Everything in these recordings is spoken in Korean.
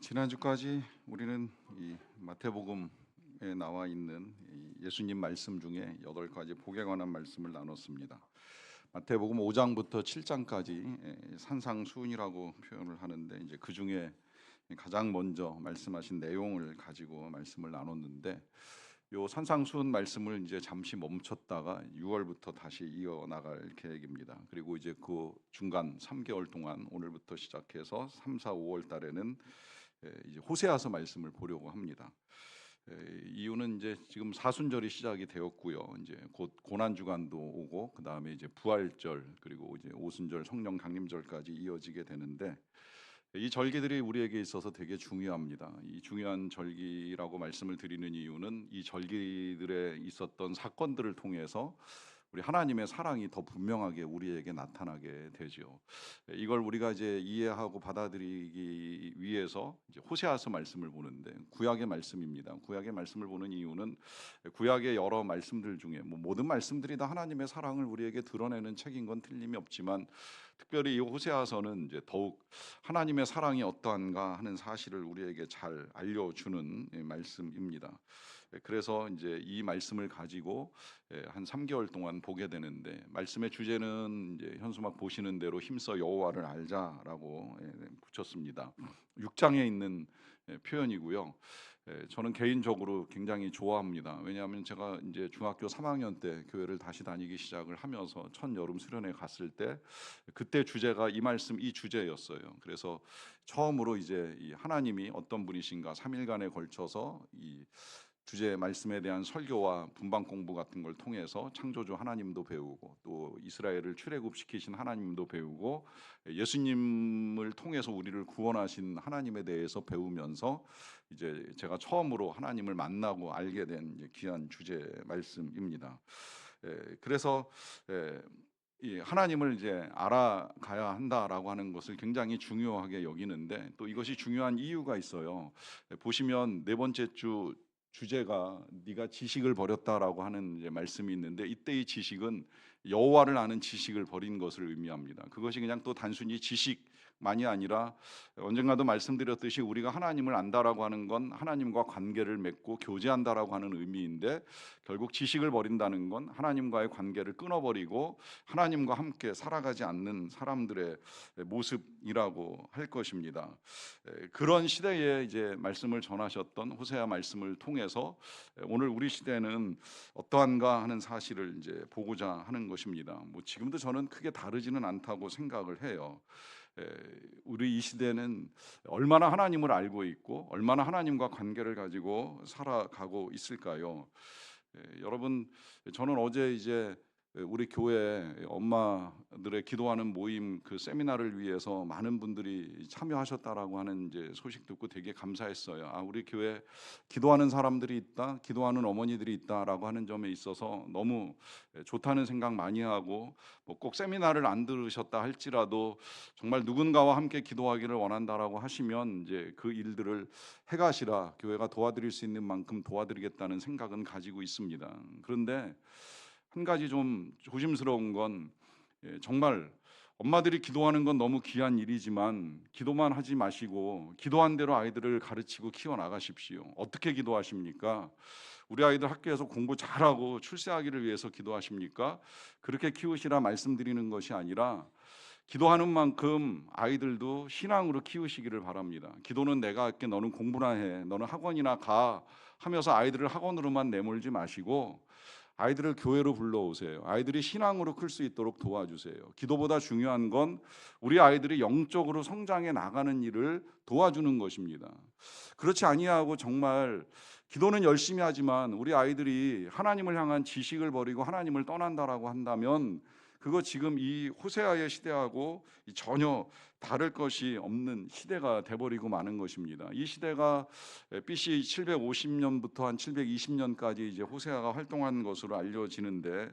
지난주까지 우리는 이 마태복음에 나와 있는 이 예수님 말씀 중에 8가지 복에 관한 말씀을 나눴습니다. 마태복음 5장부터 7장까지 산상수훈이라고 표현을 하는데 이제 그 중에 가장 먼저 말씀하신 내용을 가지고 말씀을 나눴는데 요 산상수훈 말씀을 이제 잠시 멈췄다가 6월부터 다시 이어나갈 계획입니다. 그리고 이제 그 중간 3개월 동안 오늘부터 시작해서 3, 4, 5월 달에는 이제 호세아서 말씀을 보려고 합니다. 이유는 이제 지금 사순절이 시작이 되었고요. 이제 곧 고난 주간도 오고 그 다음에 이제 부활절 그리고 이제 오순절 성령 강림절까지 이어지게 되는데 이 절기들이 우리에게 있어서 되게 중요합니다. 이 중요한 절기라고 말씀을 드리는 이유는 이 절기들에 있었던 사건들을 통해서 우리 하나님의 사랑이 더 분명하게 우리에게 나타나게 되죠. 이걸 우리가 이제 이해하고 받아들이기 위해서 이제 호세아서 말씀을 보는데 구약의 말씀입니다. 구약의 말씀을 보는 이유는 구약의 여러 말씀들 중에 모든 말씀들이 다 하나님의 사랑을 우리에게 드러내는 책인 건 틀림이 없지만 특별히 이 호세아서는 이제 더욱 하나님의 사랑이 어떠한가 하는 사실을 우리에게 잘 알려주는 말씀입니다. 그래서 이제 이 말씀을 가지고 한 3개월 동안 보게 되는데 말씀의 주제는 이제 현수막 보시는 대로 힘써 여호와를 알자라고 붙였습니다. 6장에 있는 표현이고요. 저는 개인적으로 굉장히 좋아합니다. 왜냐하면 제가 이제 중학교 3학년 때 교회를 다시 다니기 시작을 하면서 첫 여름 수련회 갔을 때 그때 주제가 이 말씀 이 주제였어요. 그래서 처음으로 이제 이 하나님이 어떤 분이신가 3일간에 걸쳐서 이 주제 말씀에 대한 설교와 분방 공부 같은 걸 통해서 창조주 하나님도 배우고 또 이스라엘을 출애굽시키신 하나님도 배우고 예수님을 통해서 우리를 구원하신 하나님에 대해서 배우면서 이제 제가 처음으로 하나님을 만나고 알게 된 귀한 주제 말씀입니다. 그래서 이 하나님을 이제 알아가야 한다라고 하는 것을 굉장히 중요하게 여기는데 또 이것이 중요한 이유가 있어요. 보시면 네 번째 주 주제가 네가 지식을 버렸다라고 하는 이제 말씀이 있는데 이때 이 지식은 여호와를 아는 지식을 버린 것을 의미합니다. 그것이 그냥 또 단순히 지식만이 아니라 언젠가도 말씀드렸듯이 우리가 하나님을 안다라고 하는 건 하나님과 관계를 맺고 교제한다라고 하는 의미인데 결국 지식을 버린다는 건 하나님과의 관계를 끊어버리고 하나님과 함께 살아가지 않는 사람들의 모습이라고 할 것입니다. 그런 시대에 이제 말씀을 전하셨던 호세아 말씀을 통해서 오늘 우리 시대는 어떠한가 하는 사실을 이제 보고자 하는 것입니다. 지금도 저는 크게 다르지는 않다고 생각을 해요. 우리 이 시대는 얼마나 하나님을 알고 있고 얼마나 하나님과 관계를 가지고 살아가고 있을까요? 여러분, 저는 어제 이제 우리 교회 엄마들의 기도하는 모임 그 세미나를 위해서 많은 분들이 참여하셨다라고 하는 이제 소식 듣고 되게 감사했어요. 우리 교회 기도하는 사람들이 있다, 기도하는 어머니들이 있다라고 하는 점에 있어서 너무 좋다는 생각 많이 하고 꼭 세미나를 안 들으셨다 할지라도 정말 누군가와 함께 기도하기를 원한다라고 하시면 이제 그 일들을 해가시라 교회가 도와드릴 수 있는 만큼 도와드리겠다는 생각은 가지고 있습니다. 그런데 한 가지 좀 조심스러운 건 정말 엄마들이 기도하는 건 너무 귀한 일이지만 기도만 하지 마시고 기도한 대로 아이들을 가르치고 키워나가십시오. 어떻게 기도하십니까? 우리 아이들 학교에서 공부 잘하고 출세하기를 위해서 기도하십니까? 그렇게 키우시라 말씀드리는 것이 아니라 기도하는 만큼 아이들도 신앙으로 키우시기를 바랍니다. 기도는 내가 할게, 너는 공부나 해, 너는 학원이나 가 하면서 아이들을 학원으로만 내몰지 마시고 아이들을 교회로 불러오세요. 아이들이 신앙으로 클 수 있도록 도와주세요. 기도보다 중요한 건 우리 아이들이 영적으로 성장해 나가는 일을 도와주는 것입니다. 그렇지 아니하고 정말 기도는 열심히 하지만 우리 아이들이 하나님을 향한 지식을 버리고 하나님을 떠난다라고 한다면 그거 지금 이 호세아의 시대하고 전혀 다를 것이 없는 시대가 돼버리고 마는 것입니다. 이 시대가 BC 750년부터 한 720년까지 이제 호세아가 활동한 것으로 알려지는데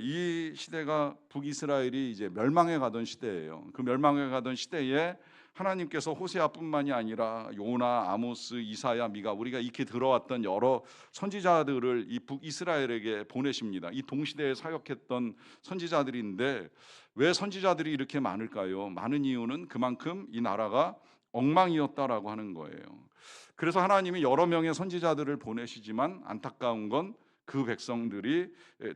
이 시대가 북이스라엘이 이제 멸망해 가던 시대예요. 그 멸망해 가던 시대에 하나님께서 호세아뿐만이 아니라 요나, 아모스, 이사야, 미가 우리가 익히 들어왔던 여러 선지자들을 이 북이스라엘에게 보내십니다. 이 동시대에 사역했던 선지자들인데 왜 선지자들이 이렇게 많을까요? 많은 이유는 그만큼 이 나라가 엉망이었다라고 하는 거예요. 그래서 하나님이 여러 명의 선지자들을 보내시지만 안타까운 건 그 백성들이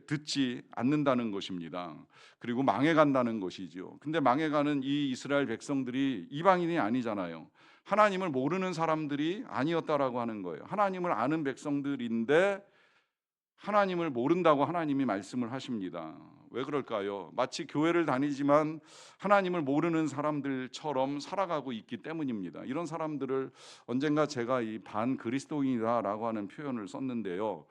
듣지 않는다는 것입니다. 그리고 망해간다는 것이죠. 근데 망해가는 이 이스라엘 백성들이 이방인이 아니잖아요. 하나님을 모르는 사람들이 아니었다라고 하는 거예요. 하나님을 아는 백성들인데 하나님을 모른다고 하나님이 말씀을 하십니다. 왜 그럴까요? 마치 교회를 다니지만 하나님을 모르는 사람들처럼 살아가고 있기 때문입니다. 이런 사람들을 언젠가 제가 이 반그리스도인이다라고 하는 표현을 썼는데요.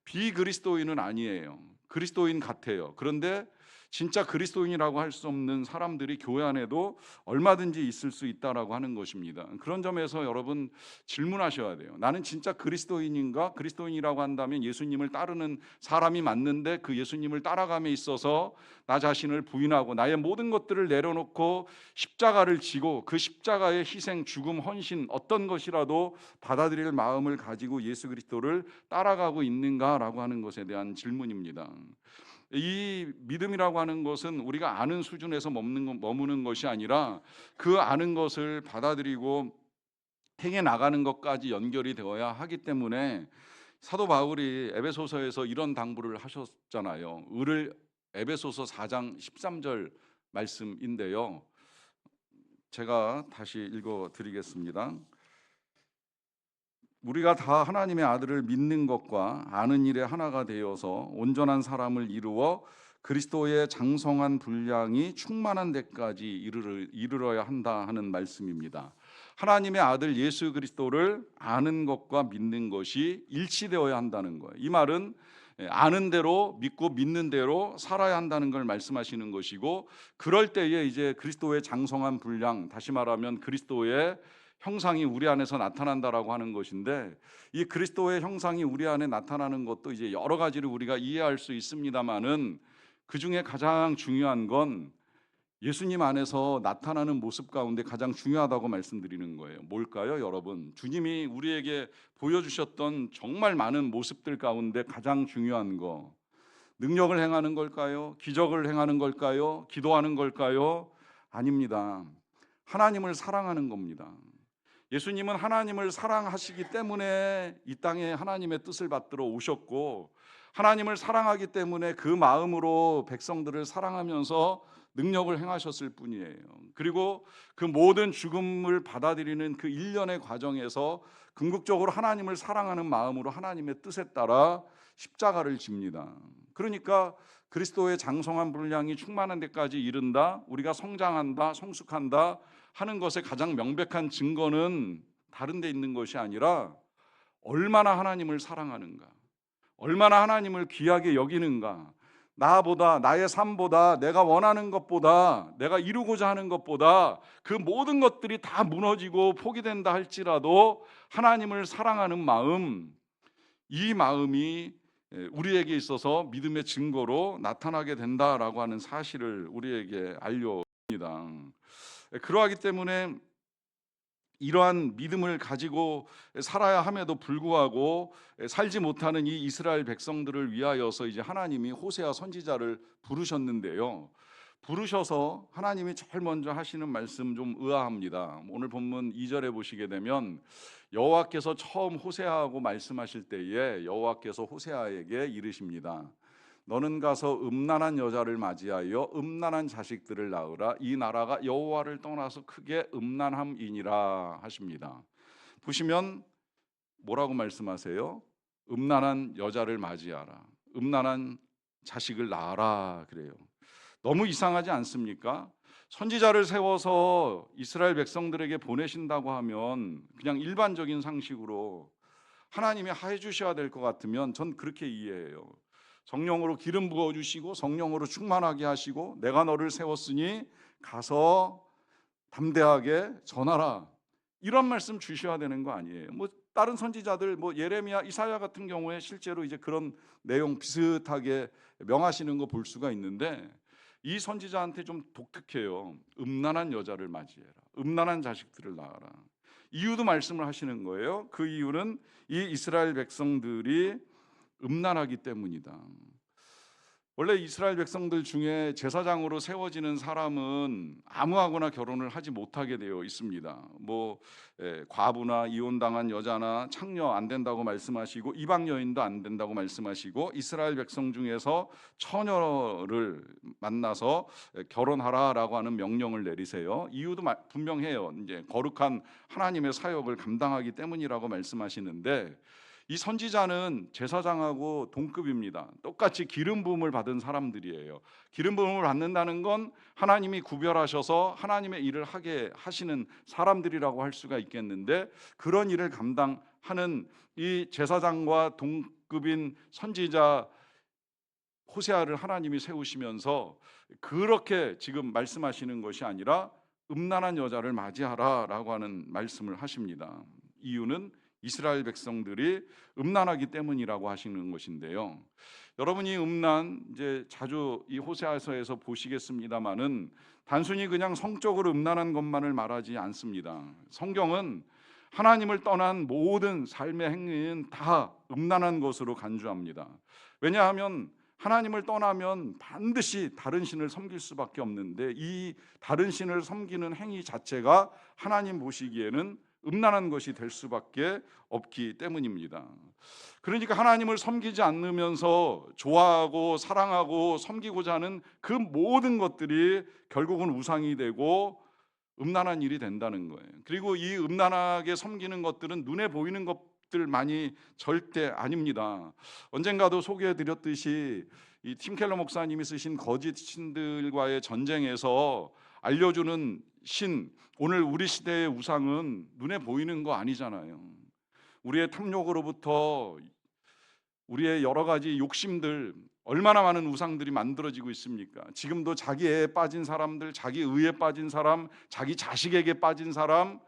비그리스도인은 아니에요. 그리스도인 같아요. 그런데 진짜 그리스도인이라고 할 수 없는 사람들이 교회 안에도 얼마든지 있을 수 있다라고 하는 것입니다. 그런 점에서 여러분 질문하셔야 돼요. 나는 진짜 그리스도인인가? 그리스도인이라고 한다면 예수님을 따르는 사람이 맞는데 그 예수님을 따라감에 있어서 나 자신을 부인하고 나의 모든 것들을 내려놓고 십자가를 지고 그 십자가의 희생, 죽음, 헌신 어떤 것이라도 받아들일 마음을 가지고 예수 그리스도를 따라가고 있는가라고 하는 것에 대한 질문입니다. 이 믿음이라고 하는 것은 우리가 아는 수준에서 머무는 것이 아니라 그 아는 것을 받아들이고 행해 나가는 것까지 연결이 되어야 하기 때문에 사도 바울이 에베소서에서 이런 당부를 하셨잖아요. 을을 에베소서 4장 13절 말씀인데요. 제가 다시 읽어 드리겠습니다. 우리가 다 하나님의 아들을 믿는 것과 아는 일에 하나가 되어서 온전한 사람을 이루어 그리스도의 장성한 분량이 충만한 데까지 이르러야 한다 하는 말씀입니다. 하나님의 아들 예수 그리스도를 아는 것과 믿는 것이 일치되어야 한다는 거예요. 이 말은 아는 대로 믿고 믿는 대로 살아야 한다는 걸 말씀하시는 것이고, 그럴 때에 이제 그리스도의 장성한 분량, 다시 말하면 그리스도의 형상이 우리 안에서 나타난다라고 하는 것인데, 이 그리스도의 형상이 우리 안에 나타나는 것도 이제 여러 가지를 우리가 이해할 수 있습니다만은 그 중에 가장 중요한 건 예수님 안에서 나타나는 모습 가운데 가장 중요하다고 말씀드리는 거예요. 뭘까요, 여러분? 주님이 우리에게 보여주셨던 정말 많은 모습들 가운데 가장 중요한 거, 능력을 행하는 걸까요? 기적을 행하는 걸까요? 기도하는 걸까요? 아닙니다. 하나님을 사랑하는 겁니다. 예수님은 하나님을 사랑하시기 때문에 이 땅에 하나님의 뜻을 받들어 오셨고, 하나님을 사랑하기 때문에 그 마음으로 백성들을 사랑하면서 능력을 행하셨을 뿐이에요. 그리고 그 모든 죽음을 받아들이는 그 일련의 과정에서 궁극적으로 하나님을 사랑하는 마음으로 하나님의 뜻에 따라 십자가를 집니다. 그러니까 그리스도의 장성한 분량이 충만한 데까지 이른다, 우리가 성장한다, 성숙한다 하는 것의 가장 명백한 증거는 다른 데 있는 것이 아니라 얼마나 하나님을 사랑하는가, 얼마나 하나님을 귀하게 여기는가, 나보다, 나의 삶보다, 내가 원하는 것보다, 내가 이루고자 하는 것보다 그 모든 것들이 다 무너지고 포기된다 할지라도 하나님을 사랑하는 마음, 이 마음이 우리에게 있어서 믿음의 증거로 나타나게 된다라고 하는 사실을 우리에게 알려줍니다. 그러하기 때문에 이러한 믿음을 가지고 살아야 함에도 불구하고 살지 못하는 이 이스라엘 백성들을 위하여서 이제 하나님이 호세아 선지자를 부르셨는데요. 부르셔서 하나님이 제일 먼저 하시는 말씀 좀 의아합니다. 오늘 본문 2절에 보시게 되면 여호와께서 처음 호세아하고 말씀하실 때에 여호와께서 호세아에게 이르십니다. 너는 가서 음란한 여자를 맞이하여 음란한 자식들을 낳으라. 이 나라가 여호와를 떠나서 크게 음란함이니라 하십니다. 보시면 뭐라고 말씀하세요? 음란한 여자를 맞이하라, 음란한 자식을 낳아라 그래요. 너무 이상하지 않습니까? 선지자를 세워서 이스라엘 백성들에게 보내신다고 하면 그냥 일반적인 상식으로 하나님이 하해 주셔야 될 것 같으면 전 그렇게 이해해요. 성령으로 기름 부어주시고 성령으로 충만하게 하시고 내가 너를 세웠으니 가서 담대하게 전하라, 이런 말씀 주셔야 되는 거 아니에요? 뭐 다른 선지자들 예레미야, 이사야 같은 경우에 실제로 이제 그런 내용 비슷하게 명하시는 거 볼 수가 있는데 이 선지자한테 좀 독특해요. 음란한 여자를 맞이해라, 음란한 자식들을 낳아라. 이유도 말씀을 하시는 거예요. 그 이유는 이 이스라엘 백성들이 음란하기 때문이다. 원래 이스라엘 백성들 중에 제사장으로 세워지는 사람은 아무하고나 결혼을 하지 못하게 되어 있습니다. 과부나 이혼당한 여자나 창녀 안 된다고 말씀하시고 이방 여인도 안 된다고 말씀하시고 이스라엘 백성 중에서 처녀를 만나서 결혼하라라고 하는 명령을 내리세요. 이유도 분명해요. 이제 거룩한 하나님의 사역을 감당하기 때문이라고 말씀하시는데, 이 선지자는 제사장하고 동급입니다. 똑같이 기름 부음을 받은 사람들이에요. 기름 부음을 받는다는 건 하나님이 구별하셔서 하나님의 일을 하게 하시는 사람들이라고 할 수가 있겠는데, 그런 일을 감당하는 이 제사장과 동급인 선지자 호세아를 하나님이 세우시면서 그렇게 지금 말씀하시는 것이 아니라 음란한 여자를 맞이하라라고 하는 말씀을 하십니다. 이유는 이스라엘 백성들이 음란하기 때문이라고 하시는 것인데요. 여러분이 음란 이제 자주 이 호세아서에서 보시겠습니다만은 단순히 그냥 성적으로 음란한 것만을 말하지 않습니다. 성경은 하나님을 떠난 모든 삶의 행위는 다 음란한 것으로 간주합니다. 왜냐하면 하나님을 떠나면 반드시 다른 신을 섬길 수밖에 없는데, 이 다른 신을 섬기는 행위 자체가 하나님 보시기에는 음란한 것이 될 수밖에 없기 때문입니다. 그러니까 하나님을 섬기지 않으면서 좋아하고 사랑하고 섬기고자 하는 그 모든 것들이 결국은 우상이 되고 음란한 일이 된다는 거예요. 그리고 이 음란하게 섬기는 것들은 눈에 보이는 것들만이 절대 아닙니다. 언젠가도 소개해드렸듯이 이 팀 켈러 목사님이 쓰신 거짓 신들과의 전쟁에서 알려주는 신, 오늘 우리 시대의 우상은 눈에 보이는 거 아니잖아요. 우리의 탐욕으로부터 우리의 여러 가지 욕심들, 얼마나 많은 우상들이 만들어지고 있습니까? 지금도 자기 애에 빠진 사람들, 자기 의에 빠진 사람, 자기 자식에게 빠진 사람,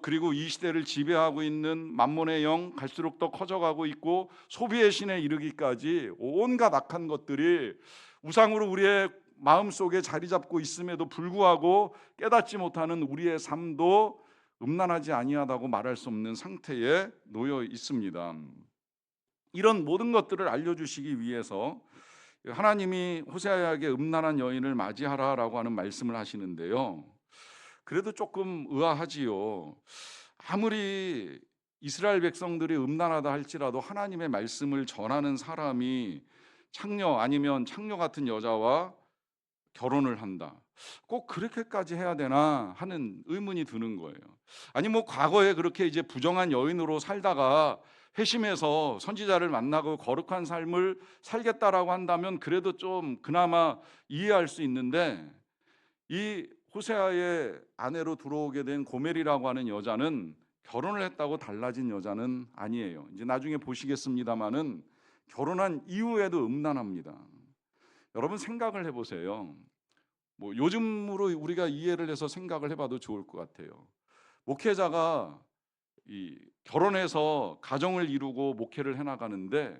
그리고 이 시대를 지배하고 있는 만몬의 영, 갈수록 더 커져가고 있고 소비의 신에 이르기까지 온갖 악한 것들이 우상으로 우리의 마음속에 자리 잡고 있음에도 불구하고 깨닫지 못하는 우리의 삶도 음란하지 아니하다고 말할 수 없는 상태에 놓여 있습니다. 이런 모든 것들을 알려주시기 위해서 하나님이 호세아에게 음란한 여인을 맞이하라라고 하는 말씀을 하시는데요. 그래도 조금 의아하지요. 아무리 이스라엘 백성들이 음란하다 할지라도 하나님의 말씀을 전하는 사람이 창녀 아니면 창녀 같은 여자와 결혼을 한다, 꼭 그렇게까지 해야 되나 하는 의문이 드는 거예요. 아니 과거에 그렇게 이제 부정한 여인으로 살다가 회심해서 선지자를 만나고 거룩한 삶을 살겠다라고 한다면 그래도 좀 그나마 이해할 수 있는데, 이 호세아의 아내로 들어오게 된 고멜이라고 하는 여자는 결혼을 했다고 달라진 여자는 아니에요. 이제 나중에 보시겠습니다만은 결혼한 이후에도 음란합니다. 여러분 생각을 해보세요. 요즘으로 우리가 이해를 해서 생각을 해봐도 좋을 것 같아요. 목회자가 결혼해서 가정을 이루고 목회를 해나가는데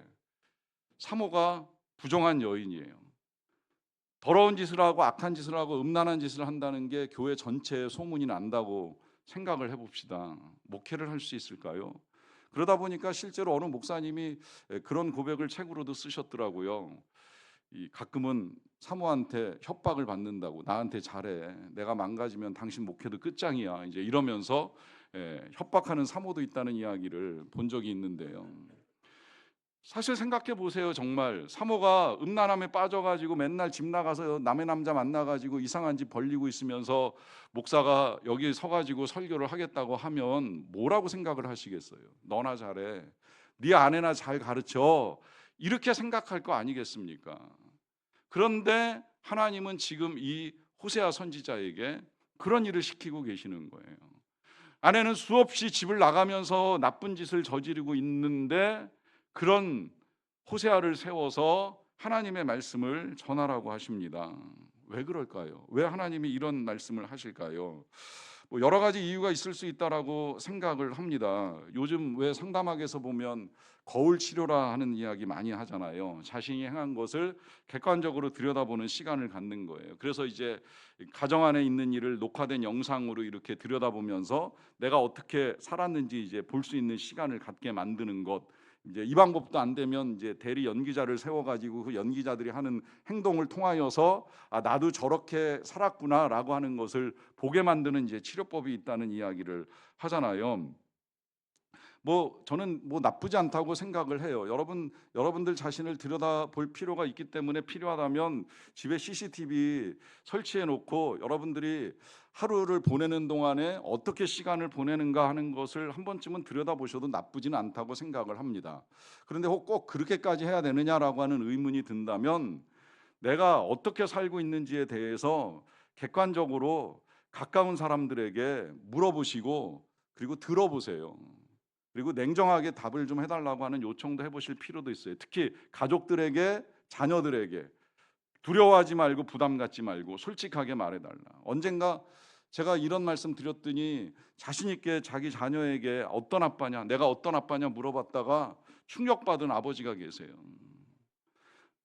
사모가 부정한 여인이에요. 더러운 짓을 하고 악한 짓을 하고 음란한 짓을 한다는 게 교회 전체에 소문이 난다고 생각을 해봅시다. 목회를 할 수 있을까요? 그러다 보니까 실제로 어느 목사님이 그런 고백을 책으로도 쓰셨더라고요. 가끔은 사모한테 협박을 받는다고, 나한테 잘해, 내가 망가지면 당신 목회도 끝장이야, 이제 이러면서 협박하는 사모도 있다는 이야기를 본 적이 있는데요. 사실 생각해 보세요. 정말 사모가 음란함에 빠져가지고 맨날 집 나가서 남의 남자 만나가지고 이상한 짓 벌리고 있으면서 목사가 여기 서가지고 설교를 하겠다고 하면 뭐라고 생각을 하시겠어요? 너나 잘해, 네 아내나 잘 가르쳐, 이렇게 생각할 거 아니겠습니까? 그런데 하나님은 지금 이 호세아 선지자에게 그런 일을 시키고 계시는 거예요. 아내는 수없이 집을 나가면서 나쁜 짓을 저지르고 있는데 그런 호세아를 세워서 하나님의 말씀을 전하라고 하십니다. 왜 그럴까요? 왜 하나님이 이런 말씀을 하실까요? 여러 가지 이유가 있을 수 있다라고 생각을 합니다. 요즘 왜 상담학에서 보면 거울 치료라 하는 이야기 많이 하잖아요. 자신이 행한 것을 객관적으로 들여다보는 시간을 갖는 거예요. 그래서 이제 가정 안에 있는 일을 녹화된 영상으로 이렇게 들여다보면서 내가 어떻게 살았는지 이제 볼 수 있는 시간을 갖게 만드는 것, 이제 이 방법도 안 되면 이제 대리 연기자를 세워가지고 그 연기자들이 하는 행동을 통하여서 아 나도 저렇게 살았구나라고 하는 것을 보게 만드는 이제 치료법이 있다는 이야기를 하잖아요. 뭐 저는 뭐 나쁘지 않다고 생각을 해요. 여러분들 자신을 들여다볼 필요가 있기 때문에 필요하다면 집에 CCTV 설치해 놓고 여러분들이 하루를 보내는 동안에 어떻게 시간을 보내는가 하는 것을 한 번쯤은 들여다보셔도 나쁘지는 않다고 생각을 합니다. 그런데 꼭 그렇게까지 해야 되느냐라고 하는 의문이 든다면 내가 어떻게 살고 있는지에 대해서 객관적으로 가까운 사람들에게 물어보시고 그리고 들어보세요. 그리고 냉정하게 답을 좀 해달라고 하는 요청도 해보실 필요도 있어요. 특히 가족들에게, 자녀들에게 두려워하지 말고 부담 갖지 말고 솔직하게 말해달라. 언젠가 제가 이런 말씀 드렸더니 자신 있게 자기 자녀에게 어떤 아빠냐, 내가 어떤 아빠냐 물어봤다가 충격받은 아버지가 계세요.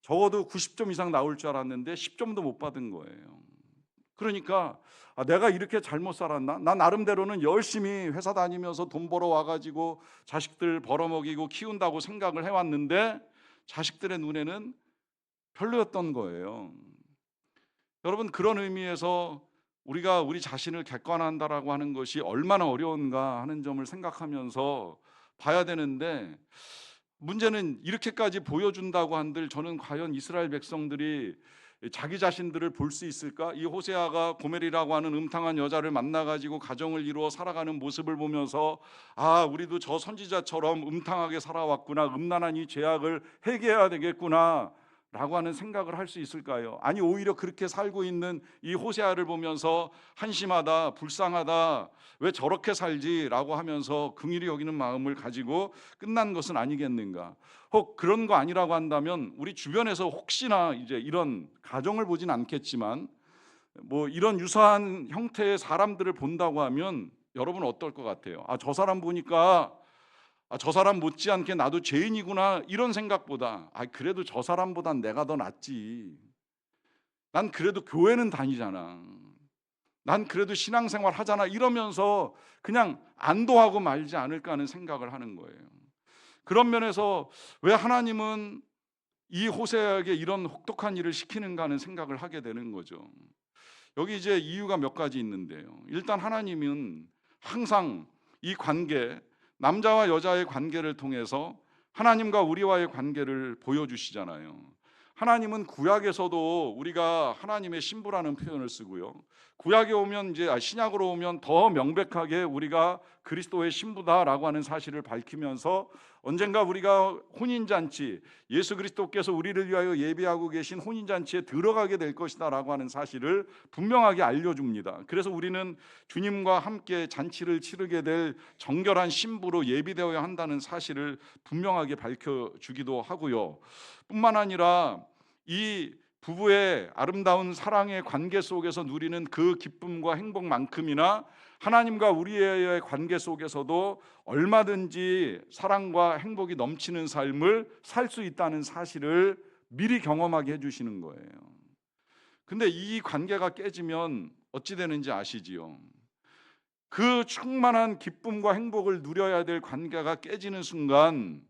적어도 90점 이상 나올 줄 알았는데 10점도 못 받은 거예요. 그러니까 내가 이렇게 잘못 살았나? 나 나름대로는 열심히 회사 다니면서 돈 벌어 와가지고 자식들 벌어먹이고 키운다고 생각을 해왔는데 자식들의 눈에는 별로였던 거예요. 여러분, 그런 의미에서 우리가 우리 자신을 객관화한다라고 하는 것이 얼마나 어려운가 하는 점을 생각하면서 봐야 되는데, 문제는 이렇게까지 보여준다고 한들 저는 과연 이스라엘 백성들이 자기 자신들을 볼 수 있을까? 이 호세아가 고멜이라고 하는 음탕한 여자를 만나가지고 가정을 이루어 살아가는 모습을 보면서 아, 우리도 저 선지자처럼 음탕하게 살아왔구나, 음란한 이 죄악을 회개해야 되겠구나 라고 하는 생각을 할 수 있을까요? 아니, 오히려 그렇게 살고 있는 이 호세아를 보면서 한심하다, 불쌍하다, 왜 저렇게 살지? 라고 하면서 긍휼히 여기는 마음을 가지고 끝난 것은 아니겠는가? 혹 그런 거 아니라고 한다면 우리 주변에서 혹시나 이제 이런 가정을 보진 않겠지만 뭐 이런 유사한 형태의 사람들을 본다고 하면 여러분 어떨 것 같아요? 아, 저 사람 보니까 저 사람 못지않게 나도 죄인이구나, 이런 생각보다 그래도 저 사람보단 내가 더 낫지, 난 그래도 교회는 다니잖아, 난 그래도 신앙생활 하잖아, 이러면서 그냥 안도하고 말지 않을까 하는 생각을 하는 거예요. 그런 면에서 왜 하나님은 이 호세아에게 이런 혹독한 일을 시키는가 하는 생각을 하게 되는 거죠. 여기 이제 이유가 몇 가지 있는데요. 일단 하나님은 항상 이 관계, 남자와 여자의 관계를 통해서 하나님과 우리와의 관계를 보여주시잖아요. 하나님은 구약에서도 우리가 하나님의 신부라는 표현을 쓰고요, 구약에 오면 이제 신약으로 오면 더 명백하게 우리가 그리스도의 신부다라고 하는 사실을 밝히면서 언젠가 우리가 혼인잔치, 예수 그리스도께서 우리를 위하여 예비하고 계신 혼인잔치에 들어가게 될 것이다 라고 하는 사실을 분명하게 알려줍니다. 그래서 우리는 주님과 함께 잔치를 치르게 될 정결한 신부로 예비되어야 한다는 사실을 분명하게 밝혀주기도 하고요. 뿐만 아니라 이 부부의 아름다운 사랑의 관계 속에서 누리는 그 기쁨과 행복만큼이나 하나님과 우리의 관계 속에서도 얼마든지 사랑과 행복이 넘치는 삶을 살 수 있다는 사실을 미리 경험하게 해주시는 거예요. 근데 이 관계가 깨지면 어찌 되는지 아시지요? 그 충만한 기쁨과 행복을 누려야 될 관계가 깨지는 순간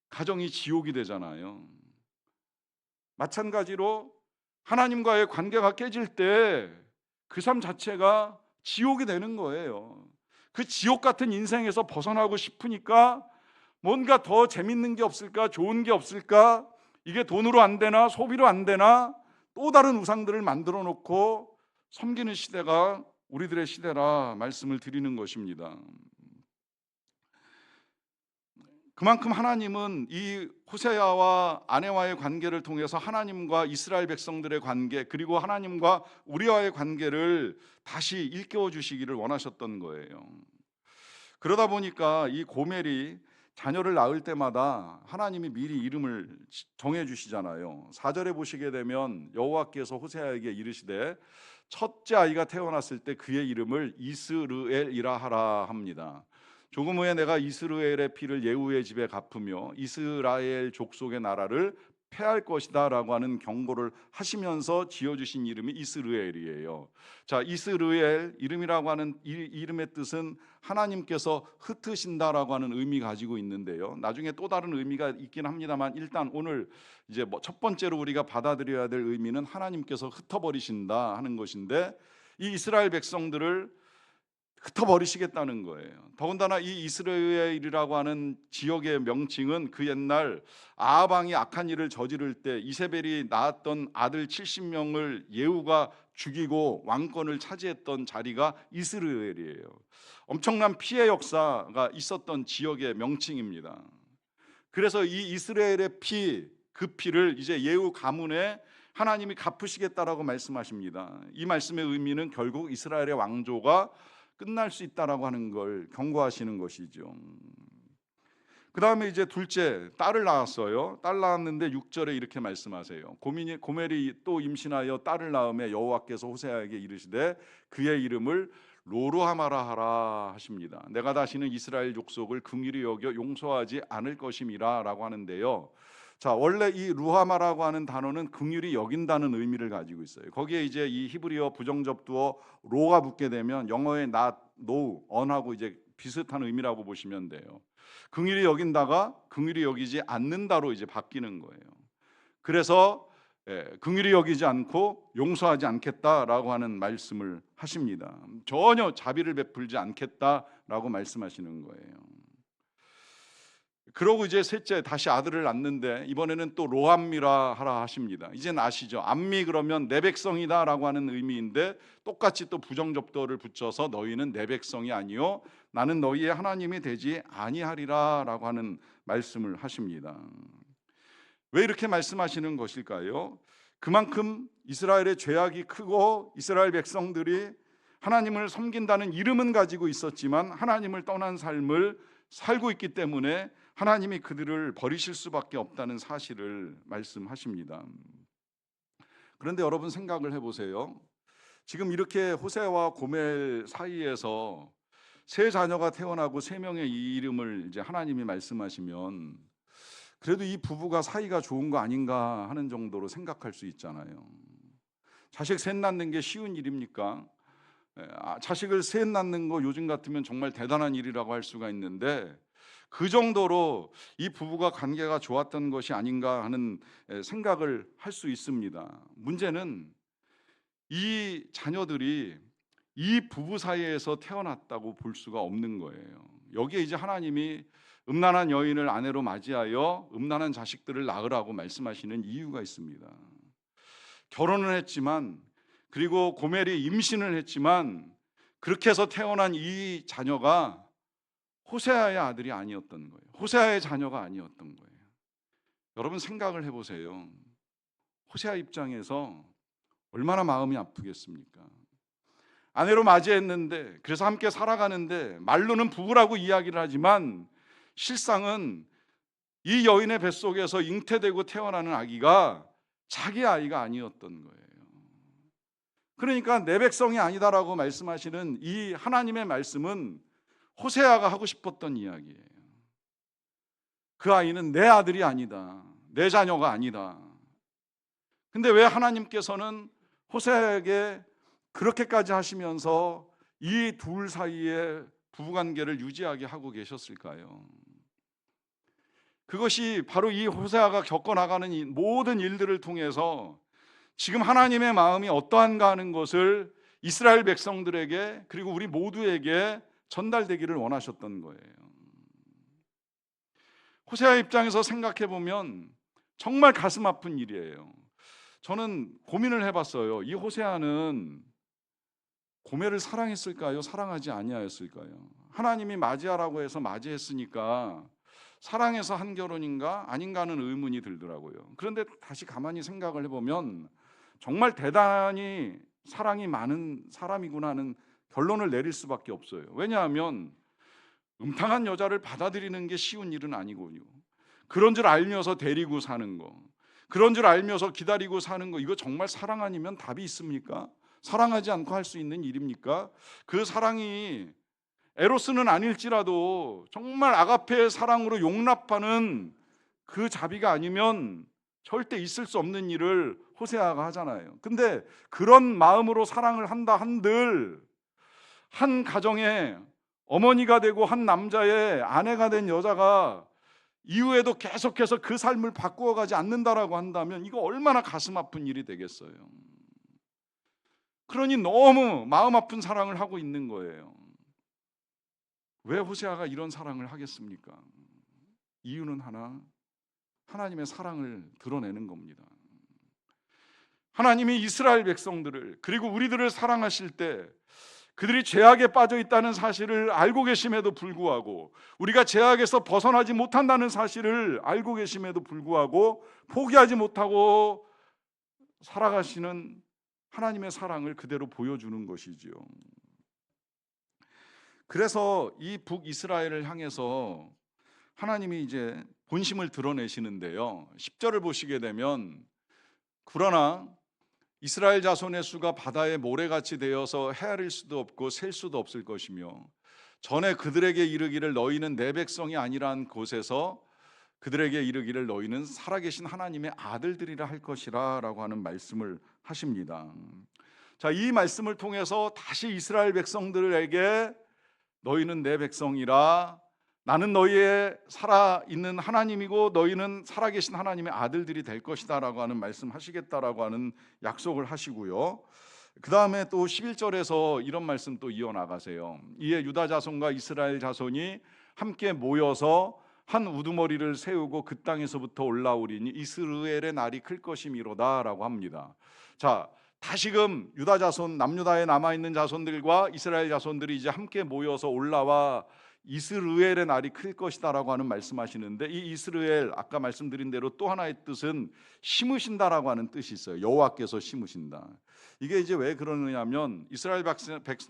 가정이 지옥이 되잖아요. 마찬가지로 하나님과의 관계가 깨질 때 그 삶 자체가 지옥이 되는 거예요. 그 지옥 같은 인생에서 벗어나고 싶으니까 뭔가 더 재밌는 게 없을까, 좋은 게 없을까, 이게 돈으로 안 되나, 소비로 안 되나, 또 다른 우상들을 만들어 놓고 섬기는 시대가 우리들의 시대라 말씀을 드리는 것입니다. 그만큼 하나님은 이 호세아와 아내와의 관계를 통해서 하나님과 이스라엘 백성들의 관계, 그리고 하나님과 우리와의 관계를 다시 일깨워 주시기를 원하셨던 거예요. 그러다 보니까 이 고멜이 자녀를 낳을 때마다 하나님이 미리 이름을 정해 주시잖아요. 4절에 보시게 되면 여호와께서 호세아에게 이르시되 첫째 아이가 태어났을 때 그의 이름을 이스르엘이라 하라 합니다. 조금 후에 내가 이스라엘의 피를 예후의 집에 갚으며 이스라엘 족속의 나라를 패할 것이다라고 하는 경고를 하시면서 지어주신 이름이 이스르엘이에요. 자, 이스르엘 이름이라고 하는 이 이름의 뜻은 하나님께서 흩으신다라고 하는 의미 가지고 있는데요. 나중에 또 다른 의미가 있긴 합니다만 일단 오늘 이제 첫 번째로 우리가 받아들여야 될 의미는 하나님께서 흩어버리신다 하는 것인데, 이 이스라엘 백성들을 흩어버리시겠다는 거예요. 더군다나 이 이스라엘이라고 하는 지역의 명칭은 그 옛날 아합 왕이 악한 일을 저지를 때 이세벨이 낳았던 아들 70명을 예후가 죽이고 왕권을 차지했던 자리가 이스라엘이에요. 엄청난 피해 역사가 있었던 지역의 명칭입니다. 그래서 이 이스라엘의 그 피를 이제 예후 가문에 하나님이 갚으시겠다라고 말씀하십니다. 이 말씀의 의미는 결국 이스라엘의 왕조가 끝날 수 있다라고 하는 걸 경고하시는 것이죠. 그 다음에 이제 둘째, 딸을 낳았어요. 딸 낳았는데 6절에 이렇게 말씀하세요. 고멜이 또 임신하여 딸을 낳음에 여호와께서 호세아에게 이르시되 그의 이름을 로루하마라 하라 하십니다. 내가 다시는 이스라엘 족속을 긍휼히 여겨 용서하지 않을 것임이라 라고 하는데요. 자, 원래 이 루하마라고 하는 단어는 긍휼히 여긴다는 의미를 가지고 있어요. 거기에 이제 이 히브리어 부정접두어 로가 붙게 되면 영어의 not, no, on하고 이제 비슷한 의미라고 보시면 돼요. 긍휼히 여긴다가 긍휼히 여기지 않는다로 이제 바뀌는 거예요. 그래서 긍휼히 여기지 않고 용서하지 않겠다라고 하는 말씀을 하십니다. 전혀 자비를 베풀지 않겠다라고 말씀하시는 거예요. 그러고 이제 셋째 다시 아들을 낳는데 이번에는 또 로암미라 하라 하십니다. 이젠 아시죠? 암미 그러면 내 백성이다라고 하는 의미인데 똑같이 또 부정접두어를 붙여서 너희는 내 백성이 아니요 나는 너희의 하나님이 되지 아니하리라라고 하는 말씀을 하십니다. 왜 이렇게 말씀하시는 것일까요? 그만큼 이스라엘의 죄악이 크고 이스라엘 백성들이 하나님을 섬긴다는 이름은 가지고 있었지만 하나님을 떠난 삶을 살고 있기 때문에 하나님이 그들을 버리실 수밖에 없다는 사실을 말씀하십니다. 그런데 여러분 생각을 해보세요. 지금 이렇게 호세와 고멜 사이에서 세 자녀가 태어나고 세 명의 이 이름을 이제 하나님이 말씀하시면 그래도 이 부부가 사이가 좋은 거 아닌가 하는 정도로 생각할 수 있잖아요. 자식 셋 낳는 게 쉬운 일입니까? 자식을 셋 낳는 거 요즘 같으면 정말 대단한 일이라고 할 수가 있는데 그 정도로 이 부부가 관계가 좋았던 것이 아닌가 하는 생각을 할 수 있습니다. 문제는 이 자녀들이 이 부부 사이에서 태어났다고 볼 수가 없는 거예요. 여기에 이제 하나님이 음란한 여인을 아내로 맞이하여 음란한 자식들을 낳으라고 말씀하시는 이유가 있습니다. 결혼을 했지만 그리고 고멜이 임신을 했지만 그렇게 해서 태어난 이 자녀가 호세아의 아들이 아니었던 거예요. 호세아의 자녀가 아니었던 거예요. 여러분 생각을 해보세요. 호세아 입장에서 얼마나 마음이 아프겠습니까? 아내로 맞이했는데 그래서 함께 살아가는데 말로는 부부라고 이야기를 하지만 실상은 이 여인의 뱃속에서 잉태되고 태어나는 아기가 자기 아이가 아니었던 거예요. 그러니까 내 백성이 아니다라고 말씀하시는 이 하나님의 말씀은 호세아가 하고 싶었던 이야기예요. 그 아이는 내 아들이 아니다. 내 자녀가 아니다. 근데 왜 하나님께서는 호세아에게 그렇게까지 하시면서 이 둘 사이에 부부관계를 유지하게 하고 계셨을까요? 그것이 바로 이 호세아가 겪어나가는 이 모든 일들을 통해서 지금 하나님의 마음이 어떠한가 하는 것을 이스라엘 백성들에게 그리고 우리 모두에게 전달되기를 원하셨던 거예요. 호세아 입장에서 생각해 보면 정말 가슴 아픈 일이에요. 저는 고민을 해봤어요. 이 호세아는 고멜을 사랑했을까요? 사랑하지 아니하였을까요? 하나님이 맞이하라고 해서 맞이했으니까 사랑해서 한 결혼인가 아닌가 하는 의문이 들더라고요. 그런데 다시 가만히 생각을 해보면 정말 대단히 사랑이 많은 사람이구나 하는 결론을 내릴 수밖에 없어요. 왜냐하면 음탕한 여자를 받아들이는 게 쉬운 일은 아니거든요. 그런 줄 알면서 데리고 사는 거, 그런 줄 알면서 기다리고 사는 거, 이거 정말 사랑 아니면 답이 있습니까? 사랑하지 않고 할 수 있는 일입니까? 그 사랑이 에로스는 아닐지라도 정말 아가페의 사랑으로 용납하는 그 자비가 아니면 절대 있을 수 없는 일을 호세아가 하잖아요. 근데 그런 마음으로 사랑을 한다 한들 한 가정에 어머니가 되고 한 남자의 아내가 된 여자가 이후에도 계속해서 그 삶을 바꾸어가지 않는다라고 한다면 이거 얼마나 가슴 아픈 일이 되겠어요. 그러니 너무 마음 아픈 사랑을 하고 있는 거예요. 왜 호세아가 이런 사랑을 하겠습니까? 이유는 하나, 하나님의 사랑을 드러내는 겁니다. 하나님이 이스라엘 백성들을 그리고 우리들을 사랑하실 때 그들이 죄악에 빠져 있다는 사실을 알고 계심에도 불구하고, 우리가 죄악에서 벗어나지 못한다는 사실을 알고 계심에도 불구하고 포기하지 못하고 살아가시는 하나님의 사랑을 그대로 보여주는 것이지요. 그래서 이 북이스라엘을 향해서 하나님이 이제 본심을 드러내시는데요. 10절을 보시게 되면, 그러나 이스라엘 자손의 수가 바다의 모래같이 되어서 헤아릴 수도 없고 셀 수도 없을 것이며, 전에 그들에게 이르기를 너희는 내 백성이 아니란 곳에서 그들에게 이르기를 너희는 살아계신 하나님의 아들들이라 할 것이라 라고 하는 말씀을 하십니다. 자, 이 말씀을 통해서 다시 이스라엘 백성들에게 너희는 내 백성이라, 나는 너희의 살아있는 하나님이고 너희는 살아계신 하나님의 아들들이 될 것이다 라고 하는 말씀하시겠다라고 하는 약속을 하시고요. 그 다음에 또 11절에서 이런 말씀 또 이어나가세요. 이에 유다 자손과 이스라엘 자손이 함께 모여서 한 우두머리를 세우고 그 땅에서부터 올라오리니 이스르엘의 날이 클 것이미로다 라고 합니다. 자, 다시금 유다 자손, 남유다에 남아있는 자손들과 이스라엘 자손들이 이제 함께 모여서 올라와 이스르엘의 날이 클 것이다 라고 하는 말씀하시는데, 이 이스르엘 아까 말씀드린 대로 또 하나의 뜻은 심으신다라고 하는 뜻이 있어요. 여호와께서 심으신다. 이게 이제 왜 그러느냐면 이스라엘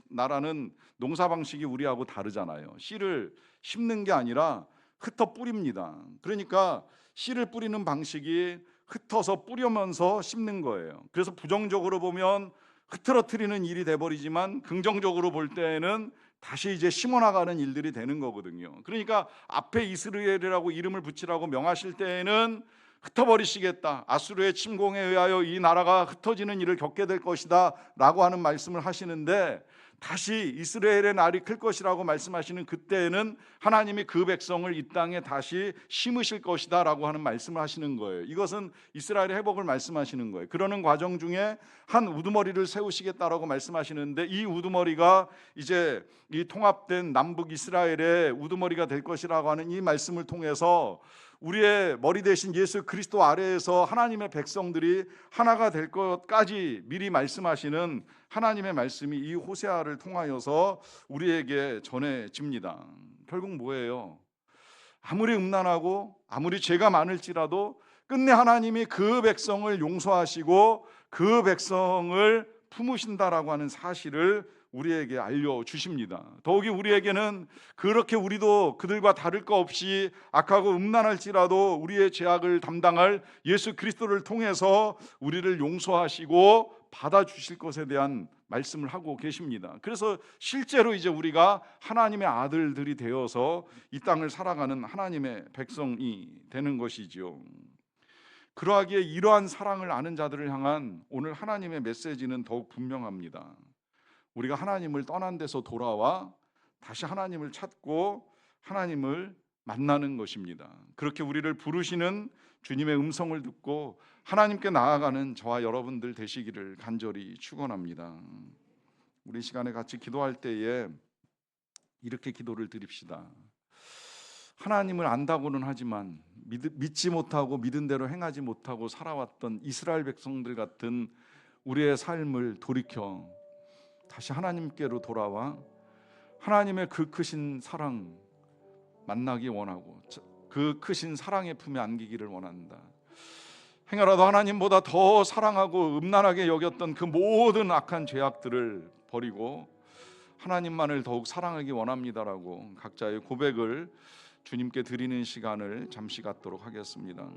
나라는 농사 방식이 우리하고 다르잖아요. 씨를 심는 게 아니라 흩어 뿌립니다. 그러니까 씨를 뿌리는 방식이 흩어서 뿌려면서 심는 거예요. 그래서 부정적으로 보면 흐트러뜨리는 일이 돼버리지만 긍정적으로 볼 때에는 다시 이제 심어나가는 일들이 되는 거거든요. 그러니까 앞에 이스라엘이라고 이름을 붙이라고 명하실 때에는 흩어버리시겠다, 아수르의 침공에 의하여 이 나라가 흩어지는 일을 겪게 될 것이다 라고 하는 말씀을 하시는데, 다시 이스라엘의 날이 클 것이라고 말씀하시는 그때에는 하나님이 그 백성을 이 땅에 다시 심으실 것이다 라고 하는 말씀을 하시는 거예요. 이것은 이스라엘의 회복을 말씀하시는 거예요. 그러는 과정 중에 한 우두머리를 세우시겠다라고 말씀하시는데, 이 우두머리가 이제 이 통합된 남북 이스라엘의 우두머리가 될 것이라고 하는 이 말씀을 통해서 우리의 머리 대신 예수 그리스도 아래에서 하나님의 백성들이 하나가 될 것까지 미리 말씀하시는 하나님의 말씀이 이 호세아를 통하여서 우리에게 전해집니다. 결국 뭐예요? 아무리 음란하고 아무리 죄가 많을지라도 끝내 하나님이 그 백성을 용서하시고 그 백성을 품으신다라고 하는 사실을 우리에게 알려주십니다. 더욱이 우리에게는 그렇게 우리도 그들과 다를 거 없이 악하고 음란할지라도 우리의 죄악을 담당할 예수 그리스도를 통해서 우리를 용서하시고 받아주실 것에 대한 말씀을 하고 계십니다. 그래서 실제로 이제 우리가 하나님의 아들들이 되어서 이 땅을 살아가는 하나님의 백성이 되는 것이죠. 그러하기에 이러한 사랑을 아는 자들을 향한 오늘 하나님의 메시지는 더욱 분명합니다. 우리가 하나님을 떠난 데서 돌아와 다시 하나님을 찾고 하나님을 만나는 것입니다. 그렇게 우리를 부르시는 주님의 음성을 듣고 하나님께 나아가는 저와 여러분들 되시기를 간절히 축원합니다. 우리 시간에 같이 기도할 때에 이렇게 기도를 드립시다. 하나님을 안다고는 하지만 믿지 못하고 믿은 대로 행하지 못하고 살아왔던 이스라엘 백성들 같은 우리의 삶을 돌이켜 다시 하나님께로 돌아와 하나님의 그 크신 사랑 만나기 원하고 그 크신 사랑의 품에 안기기를 원한다. 행여라도 하나님보다 더 사랑하고 음란하게 여겼던 그 모든 악한 죄악들을 버리고 하나님만을 더욱 사랑하기 원합니다라고 각자의 고백을 주님께 드리는 시간을 잠시 갖도록 하겠습니다.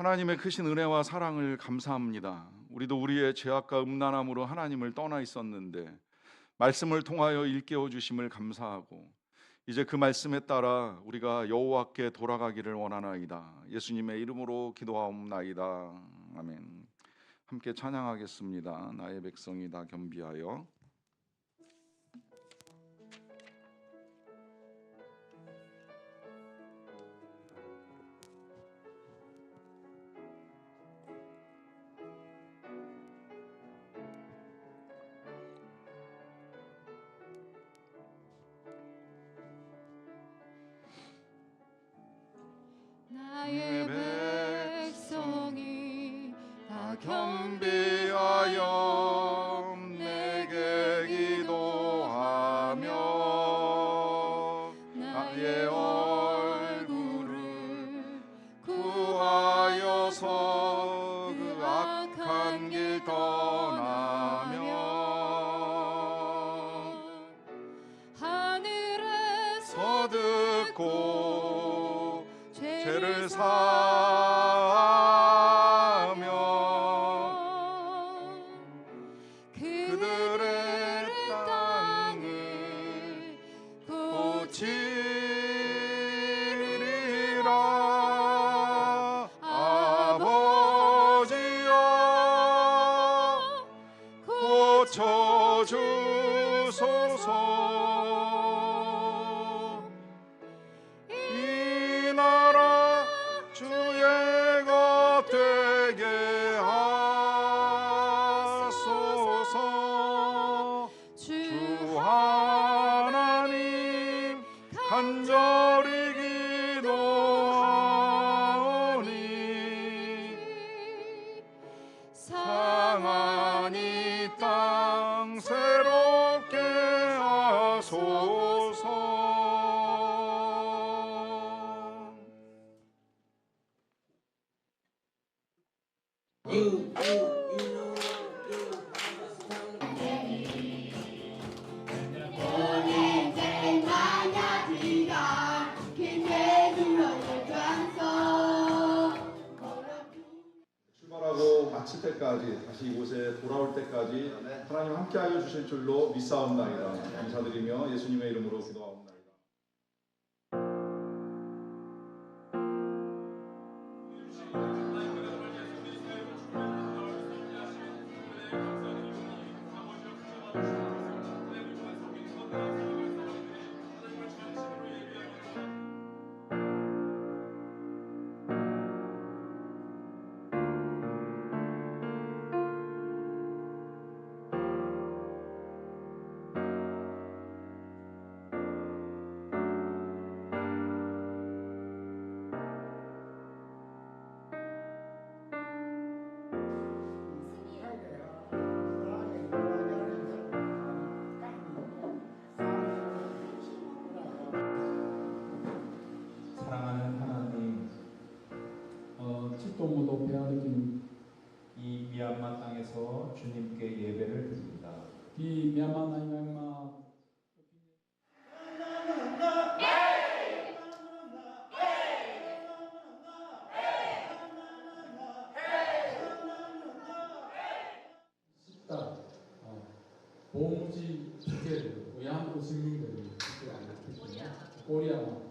하나님의 크신 은혜와 사랑을 감사합니다. 우리도 우리의 죄악과 음란함으로 하나님을 떠나 있었는데 말씀을 통하여 일깨워 주심을 감사하고 이제 그 말씀에 따라 우리가 여호와께 돌아가기를 원하나이다. 예수님의 이름으로 기도하옵나이다. 아멘. 함께 찬양하겠습니다. 나의 백성이 다 겸비하여. 나의 백성이 다 겸비하여 내게 기도하며 나의 얼굴을 구하여서 그 악한 길 떠나며 하늘에서 듣고 죄를 사하며 그들의 땅을 고치리라. 아버지여 고쳐주소서. 이 나라 주의 것 되게 하소서. 주 하나님 간절히 기도하오니 상한 이 땅 새롭게 하소서. 출발하고 마칠 때까지 다시 이곳에 돌아올 때까지 하나님 함께하여 주실 줄로 믿사옵나이다. 감사드리며 예수님의 이름으로 기도하옵나이다. 사랑하는 하나님, 칠동무도 배아느낌 이 미얀마 땅에서 주님께 예배를 드립니다. 이 미얀마 나이마마 쉽다. 보무지 주제를 외환부 승민들이 코리아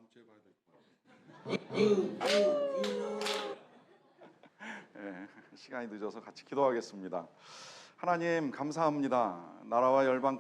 다음 주에 봐야 될 것 같아요. 시간이 늦어서 같이 기도하겠습니다. 하나님 감사합니다. 나라와 열방